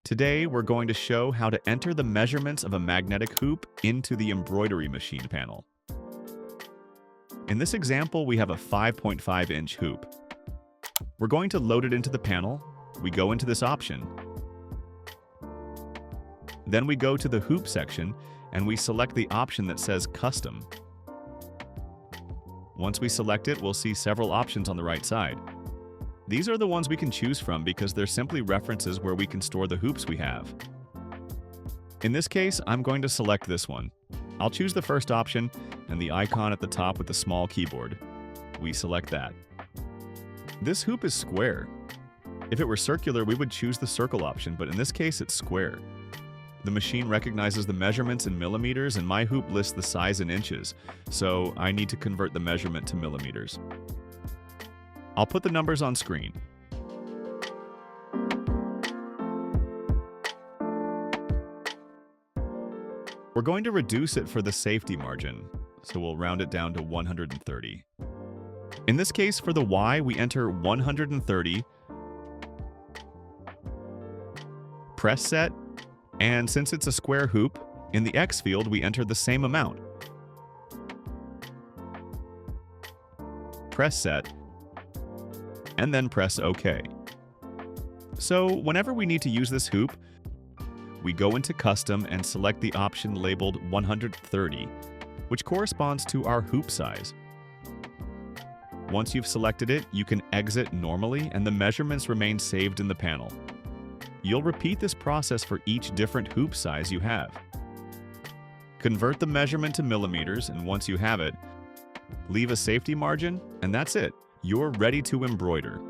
Today, we're going to show how to enter the measurements of a magnetic hoop into the embroidery machine panel. In this example, we have a 5.5-inch hoop. We're going to load it into the panel. We go into this option. Then we go to the hoop section and we select the option that says Custom. Once we select it, we'll see several options on the right side. These are the ones we can choose from because they're simply references where we can store the hoops we have. In this case, I'm going to select this one. I'll choose the first option and the icon at the top with the small keyboard. We select that. This hoop is square. If it were circular, we would choose the circle option, but in this case, it's square. The machine recognizes the measurements in millimeters and my hoop lists the size in inches, so I need to convert the measurement to millimeters. I'll put the numbers on screen. We're going to reduce it for the safety margin, so we'll round it down to 130. In this case, for the Y, we enter 130, press set, and since it's a square hoop, in the X field, we enter the same amount. Press set, and then press OK. So whenever we need to use this hoop, we go into Custom and select the option labeled 130, which corresponds to our hoop size. Once you've selected it, you can exit normally and the measurements remain saved in the panel. You'll repeat this process for each different hoop size you have. Convert the measurement to millimeters, and once you have it, leave a safety margin, and that's it. You're ready to embroider.